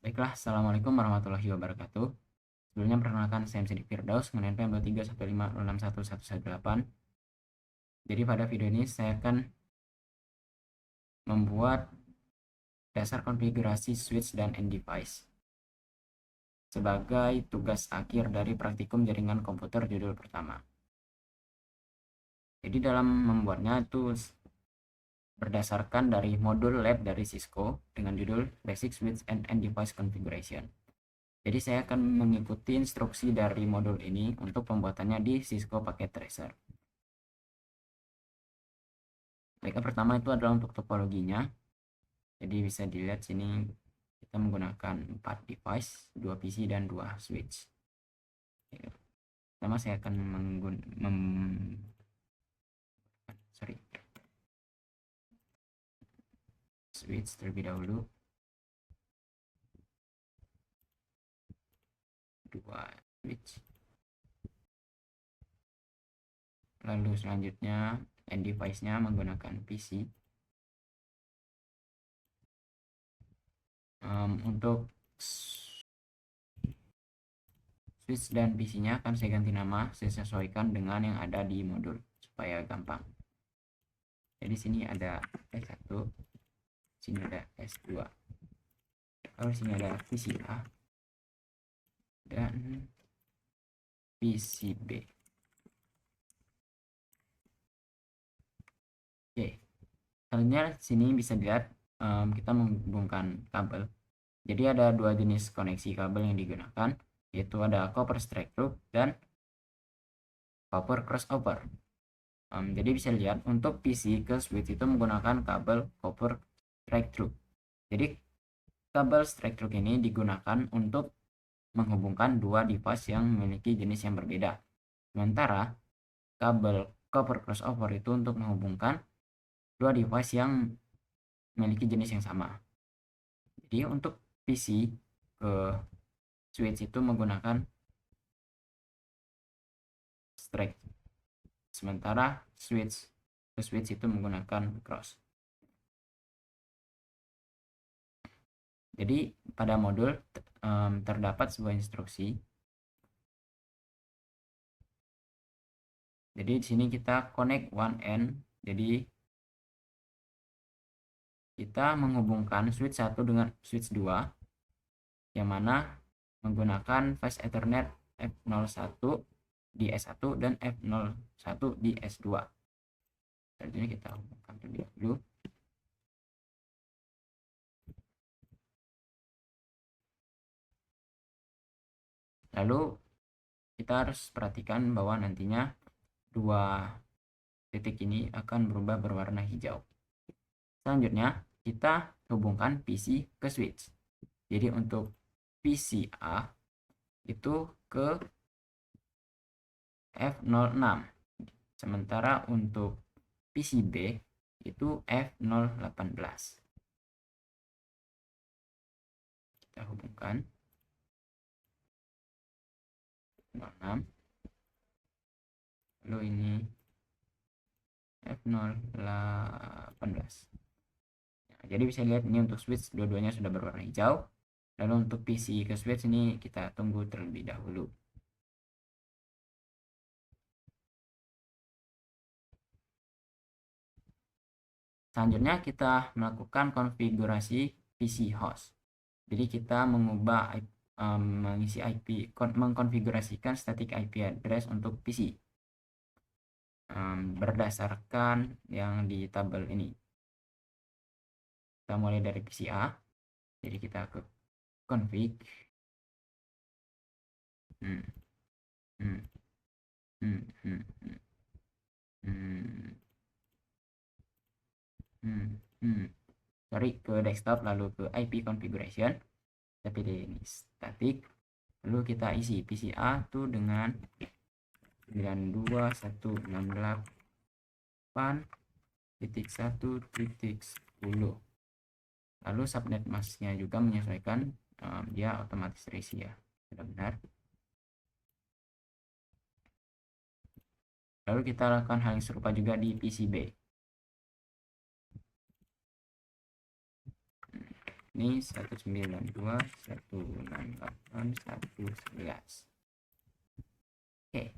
Baiklah, Assalamualaikum warahmatullahi wabarakatuh. Sebelumnya perkenalkan saya Sidik Firdaus dengan NPM 2315061118. Jadi pada video ini saya akan membuat dasar konfigurasi switch dan end device sebagai tugas akhir dari praktikum jaringan komputer judul pertama. Jadi dalam membuatnya itu berdasarkan dari modul lab dari Cisco dengan judul Basic Switch and End Device Configuration. Jadi saya akan mengikuti instruksi dari modul ini untuk pembuatannya di Cisco Packet Tracer. Baik, yang pertama itu adalah untuk topologinya. Jadi bisa dilihat sini kita menggunakan 4 device, 2 PC dan 2 switch. Pertama saya akan switch terlebih dahulu. 2 switch. Lalu selanjutnya end device-nya menggunakan PC. Untuk switch dan PC-nya akan saya ganti nama, saya sesuaikan dengan yang ada di modul supaya gampang. Jadi sini ada S1, sini ada S2. Lalu sini ada PCA dan PCB. Oke, selanjutnya sini bisa dilihat kita menghubungkan kabel. Jadi ada dua jenis koneksi kabel yang digunakan, yaitu ada copper straight through dan copper crossover. Jadi bisa dilihat untuk PC ke switch itu menggunakan kabel copper straight through. Jadi kabel straight through ini digunakan untuk menghubungkan dua device yang memiliki jenis yang berbeda. Sementara kabel copper crossover itu untuk menghubungkan dua device yang memiliki jenis yang sama. Jadi untuk PC ke switch itu menggunakan straight, sementara switch ke switch itu menggunakan cross. Jadi pada modul terdapat sebuah instruksi. Jadi di sini kita connect one end. Jadi kita menghubungkan switch 1 dengan switch 2 yang mana menggunakan fast ethernet F01 di S1 dan F01 di S2. Selanjutnya kita hubungkan terlebih dahulu. Lalu kita harus perhatikan bahwa nantinya dua titik ini akan berubah berwarna hijau. Selanjutnya kita hubungkan PC ke switch. Jadi untuk PC A itu ke F06. Sementara untuk PCB itu F018. Kita hubungkan 06. Lalu ini F018. Nah, jadi bisa lihat ini untuk switch dua-duanya sudah berwarna hijau. Lalu untuk PC ke switch ini kita tunggu terlebih dahulu. Selanjutnya kita melakukan konfigurasi PC host. Jadi kita mengisi IP, mengkonfigurasikan static IP address untuk PC berdasarkan yang di tabel ini. Kita mulai dari PC A. Jadi kita ke config. Sorry, ke desktop lalu ke IP configuration. Kita pilih ini static. Lalu kita isi PCA tuh dengan 92.168.1.10. Lalu subnet masknya juga menyesuaikan, dia otomatis terisi ya, sudah benar. Lalu kita lakukan hal yang serupa juga di PCB. Ini 192.168.111. Oke.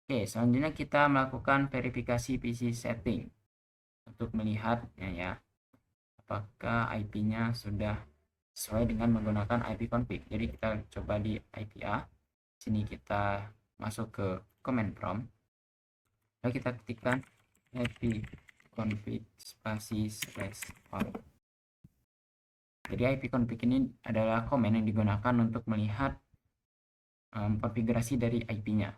Oke, selanjutnya kita melakukan verifikasi PC setting untuk melihatnya ya, apakah IP-nya sudah sesuai dengan menggunakan IP config. Jadi kita coba di IPA. Sini kita masuk ke command prompt. Lalu kita ketikkan IP config spasi /all. Jadi IP config ini adalah command yang digunakan untuk melihat konfigurasi dari IP-nya.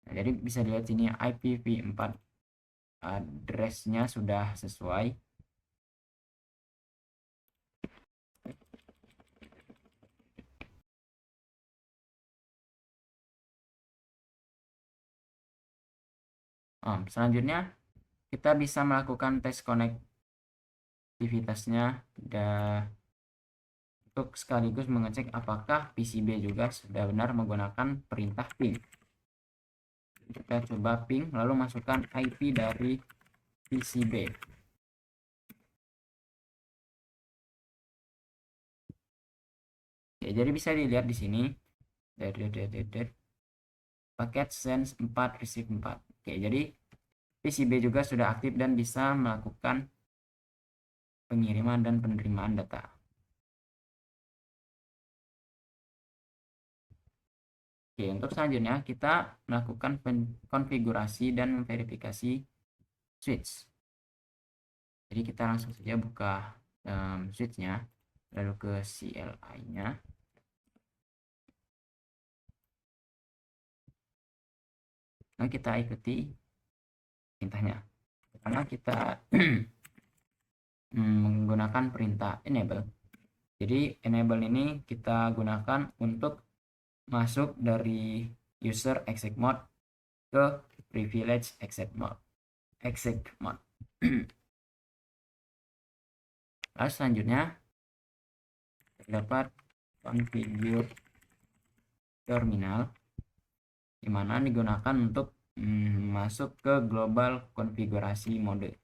Nah, jadi bisa dilihat sini IPv4 address-nya sudah sesuai. Selanjutnya kita bisa melakukan tes konektivitasnya untuk sekaligus mengecek apakah PCB juga sudah benar menggunakan perintah ping. Kita coba ping lalu masukkan IP dari PCB. Oke, jadi bisa dilihat di sini paket send 4 receive 4. Oke, jadi PCB juga sudah aktif dan bisa melakukan pengiriman dan penerimaan data. Oke, untuk selanjutnya kita melakukan konfigurasi dan memverifikasi switch. Jadi kita langsung saja buka switchnya, lalu ke CLI-nya. Nah, kita ikuti perintahnya. Karena kita menggunakan perintah enable. Jadi enable ini kita gunakan untuk masuk dari user exec mode ke privilege exec mode. Lalu selanjutnya terdapat configure terminal, dimana digunakan untuk masuk ke global konfigurasi mode.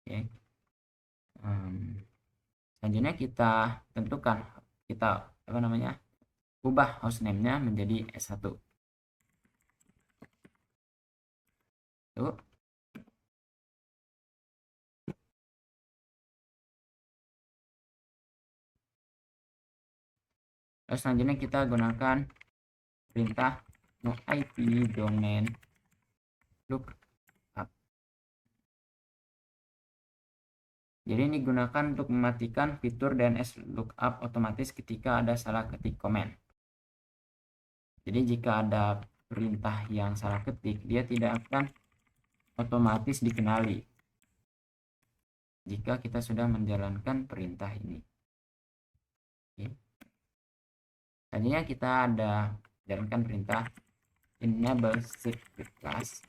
Oke. Selanjutnya kita tentukan, kita ubah hostname-nya menjadi S1. Tuh. Lalu selanjutnya kita gunakan perintah no IP domain lookup. Jadi ini digunakan untuk mematikan fitur DNS lookup otomatis ketika ada salah ketik komen. Jadi jika ada perintah yang salah ketik, dia tidak akan otomatis dikenali jika kita sudah menjalankan perintah ini. Oke. Selanjutnya kita ada jalankan perintah enable secret class.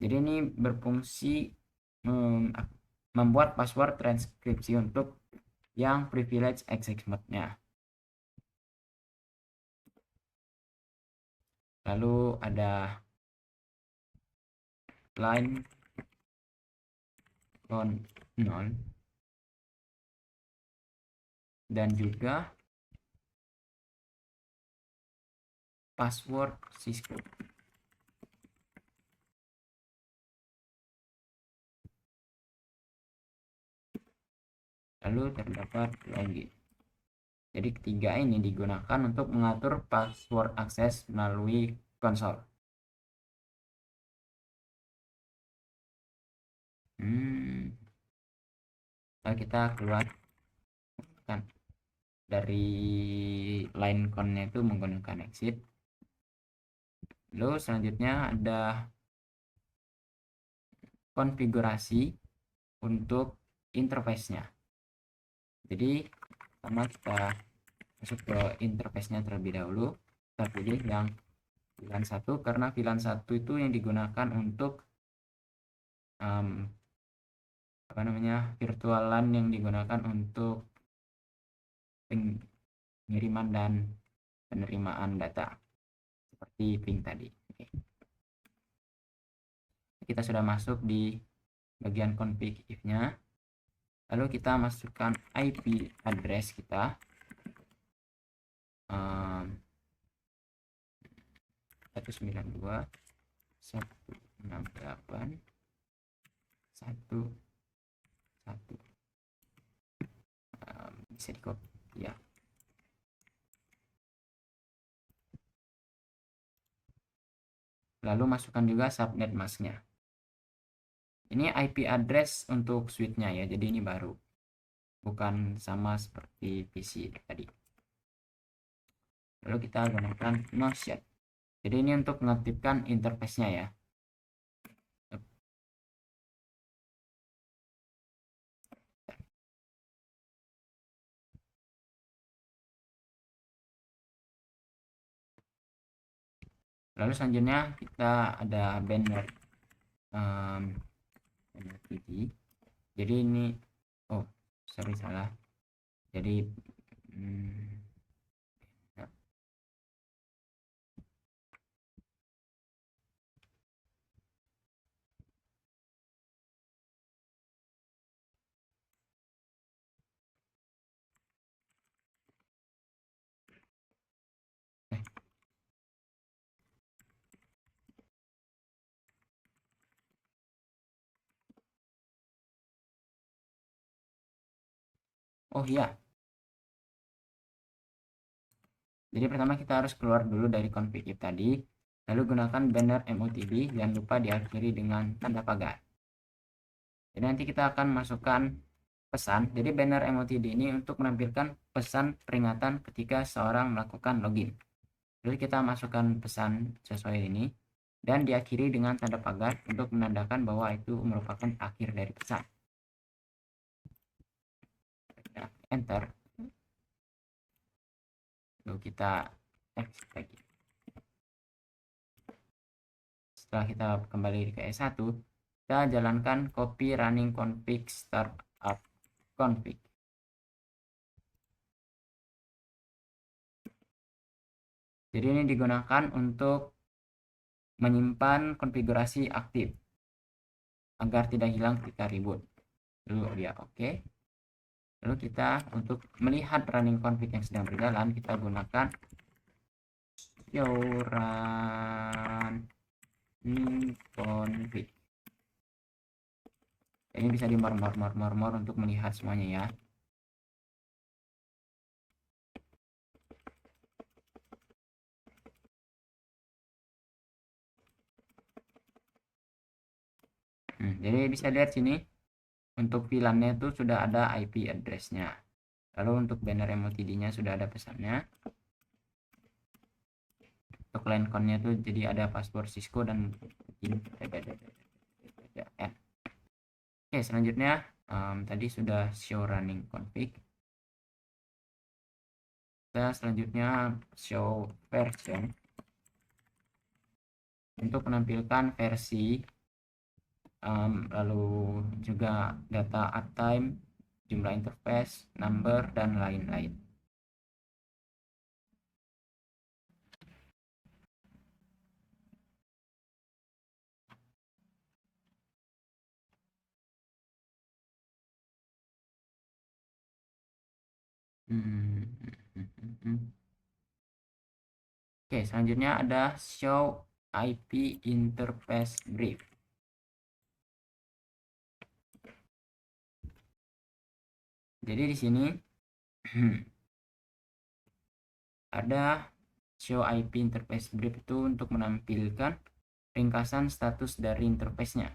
Jadi ini berfungsi membuat password transkripsi untuk yang privilege access mode-nya. Lalu ada line on none dan juga password Cisco. Lalu terdapat login. Jadi ketiga ini digunakan untuk mengatur password akses melalui konsol. Lalu kita keluar kan dari line con-nya itu menggunakan exit. Lalu selanjutnya ada konfigurasi untuk interface-nya. Jadi pertama kita masuk ke interface-nya terlebih dahulu. Kita pilih yang VLAN 1 karena VLAN 1 itu yang digunakan untuk virtual LAN yang digunakan untuk pengiriman dan penerimaan data seperti ping tadi. Oke. Kita sudah masuk di bagian config if-nya. Lalu kita masukkan IP address kita. 192.168.1.1 bisa di copy ya. Lalu masukkan juga subnet masknya. Ini IP address untuk switch-nya ya, jadi ini baru, bukan sama seperti PC tadi. Lalu kita gunakan noshot. Jadi ini untuk mengaktifkan interface-nya ya. Lalu selanjutnya kita ada banner TV. Jadi ini sorry salah. Jadi jadi pertama kita harus keluar dulu dari config if tadi, lalu gunakan banner MOTD, jangan lupa diakhiri dengan tanda pagar. Jadi nanti kita akan masukkan pesan. Jadi banner MOTD ini untuk menampilkan pesan peringatan ketika seorang melakukan login. Jadi kita masukkan pesan sesuai ini dan diakhiri dengan tanda pagar untuk menandakan bahwa itu merupakan akhir dari pesan. Enter. Lalu kita exit lagi. Setelah kita kembali ke S1, kita jalankan copy running config startup config. Jadi ini digunakan untuk menyimpan konfigurasi aktif agar tidak hilang ketika reboot. Lalu dia oke. Lalu kita untuk melihat running config yang sedang berjalan, kita gunakan show running config. Ini bisa di more untuk melihat semuanya ya. Jadi bisa lihat sini untuk VLAN-nya itu sudah ada IP address-nya. Lalu untuk banner MOTD-nya sudah ada pesannya. Untuk line count-nya itu jadi ada password Cisco dan Oke, selanjutnya tadi sudah show running config. Kita selanjutnya show version untuk menampilkan versi, lalu juga data uptime, jumlah interface, number, dan lain-lain. Oke, selanjutnya ada show IP interface brief. Jadi di sini ada show IP interface brief itu untuk menampilkan ringkasan status dari interface-nya.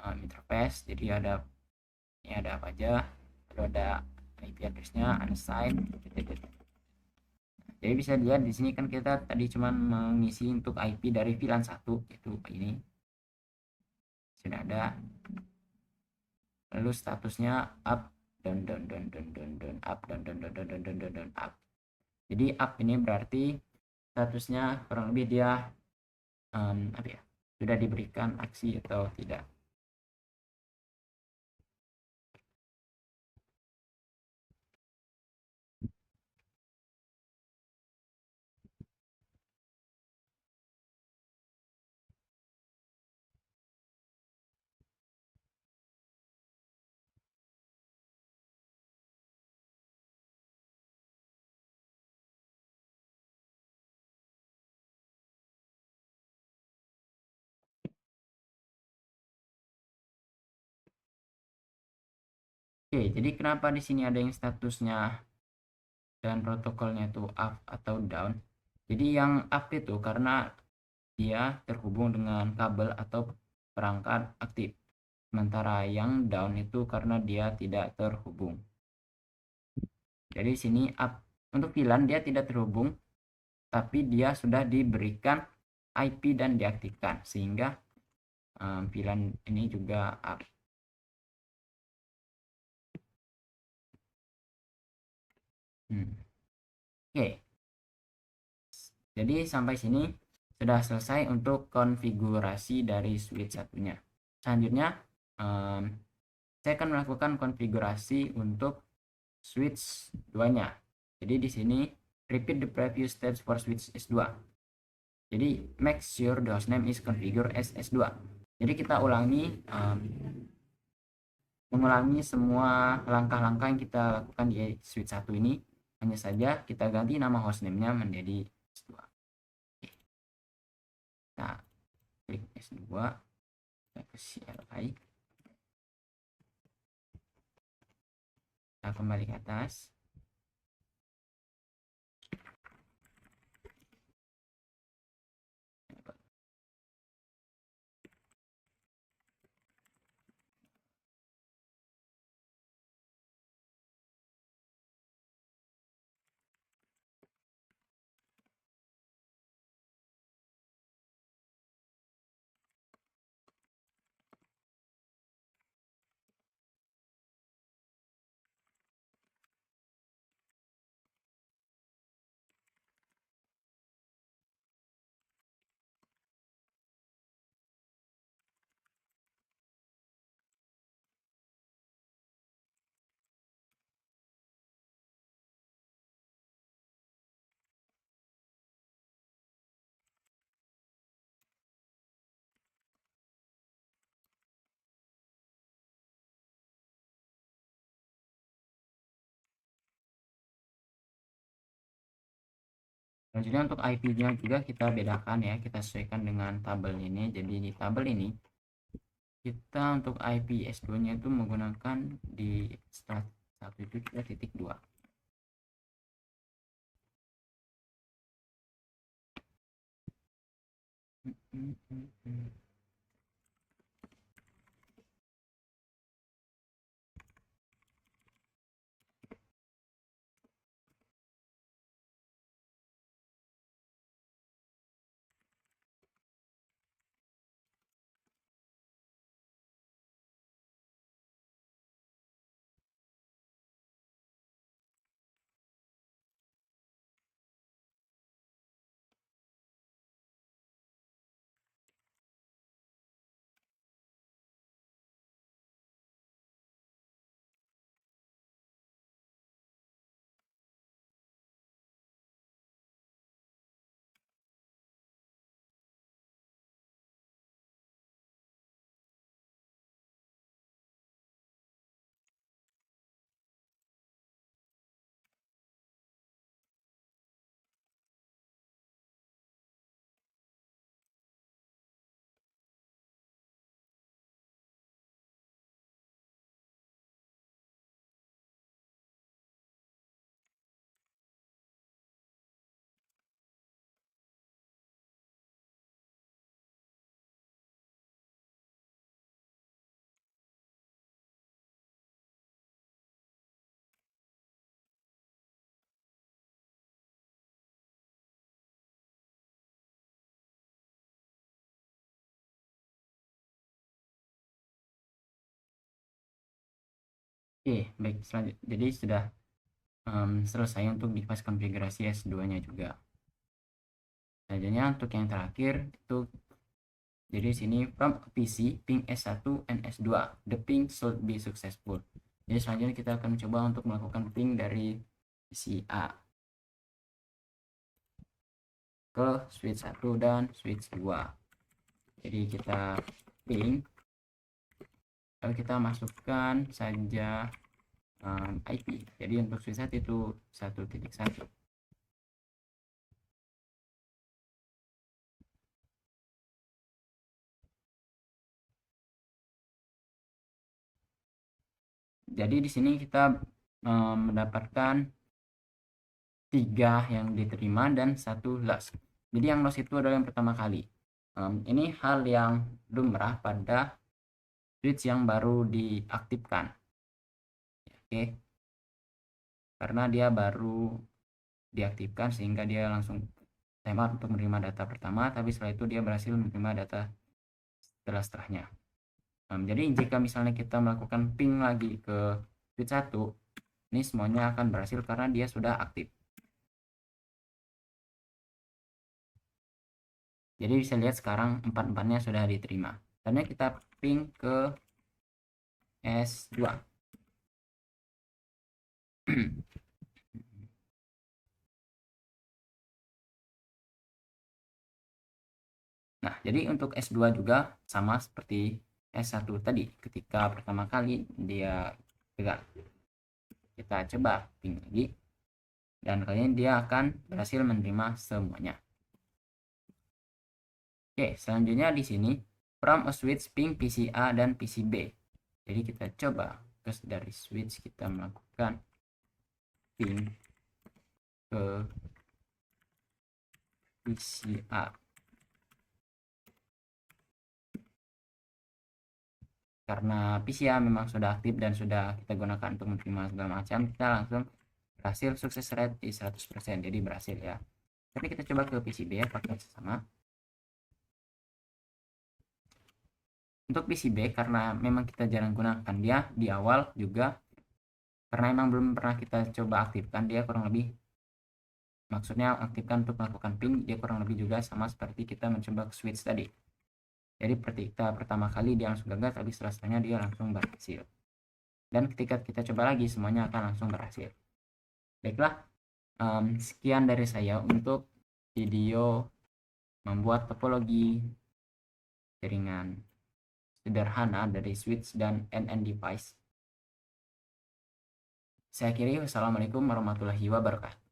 Interface, jadi ada apa aja, lalu ada IP address-nya, unassigned, jadi bisa dilihat di sini kan kita tadi cuma mengisi untuk IP dari VLAN 1, itu ini sudah ada. Lalu statusnya up, down, up, down, up. Jadi up ini berarti statusnya kurang lebih dia sudah diberikan aksi atau tidak. Oke, jadi kenapa di sini ada yang statusnya dan protokolnya itu up atau down? Jadi yang up itu karena dia terhubung dengan kabel atau perangkat aktif. Sementara yang down itu karena dia tidak terhubung. Jadi sini up untuk VLAN dia tidak terhubung, tapi dia sudah diberikan IP dan diaktifkan sehingga VLAN ini juga up. Oke, jadi sampai sini sudah selesai untuk konfigurasi dari switch satunya. Selanjutnya saya akan melakukan konfigurasi untuk switch 2-nya. Jadi di sini repeat the previous steps for switch S2. Jadi make sure the hostname is configured as S2. Jadi kita mengulangi semua langkah-langkah yang kita lakukan di switch 1 ini, hanya saja kita ganti nama hostname-nya menjadi S2. Kita klik S2, kita ke CLI, kita kembali ke atas. Selanjutnya untuk IP-nya juga kita bedakan ya, kita sesuaikan dengan tabel ini. Jadi di tabel ini kita untuk IP S2-nya itu menggunakan di start 1 itu kita titik 2. Oke, baik, selanjutnya jadi sudah selesai untuk device konfigurasi S2-nya juga. Selanjutnya untuk yang terakhir itu, jadi sini from PC ping S1 and S2 the ping should be successful. Jadi selanjutnya kita akan mencoba untuk melakukan ping dari PC A ke switch 1 dan switch 2. Jadi kita ping, lalu kita masukkan saja IP. Jadi untuk switch 1 itu 1.1. Jadi di sini kita mendapatkan 3 yang diterima dan 1 loss. Jadi yang loss itu adalah yang pertama kali. Ini hal yang lumrah pada switch yang baru diaktifkan. Oke. Karena dia baru diaktifkan sehingga dia langsung timeout untuk menerima data pertama, tapi setelah itu dia berhasil menerima data setelahnya. Jadi jika misalnya kita melakukan ping lagi ke switch 1, ini semuanya akan berhasil karena dia sudah aktif. Jadi bisa lihat sekarang 4-4-nya sudah diterima. Selanjutnya kita ping ke S2. Nah, jadi untuk S2 juga sama seperti S1 tadi. Ketika pertama kali dia gagal, kita coba ping lagi, dan kali ini dia akan berhasil menerima semuanya. Oke, selanjutnya di sini from a switch ping PCA dan PCB. Jadi kita coba terus dari switch kita melakukan ping ke PCA. Karena PCA memang sudah aktif dan sudah kita gunakan untuk menerima segala macam, kita langsung berhasil, sukses rate di 100%, jadi berhasil ya. Tapi kita coba ke PCB ya, pakai sama. Untuk PCB karena memang kita jarang gunakan dia di awal juga, karena memang belum pernah kita coba aktifkan, dia kurang lebih, maksudnya aktifkan untuk melakukan ping, dia kurang lebih juga sama seperti kita mencoba ke switch tadi. Jadi ketika pertama kali dia langsung gagal, tapi setelahnya dia langsung berhasil. Dan ketika kita coba lagi, semuanya akan langsung berhasil. Baiklah, sekian dari saya untuk video membuat topologi jaringan sederhana dari switch dan NN device. Saya akhiri, wassalamualaikum warahmatullahi wabarakatuh.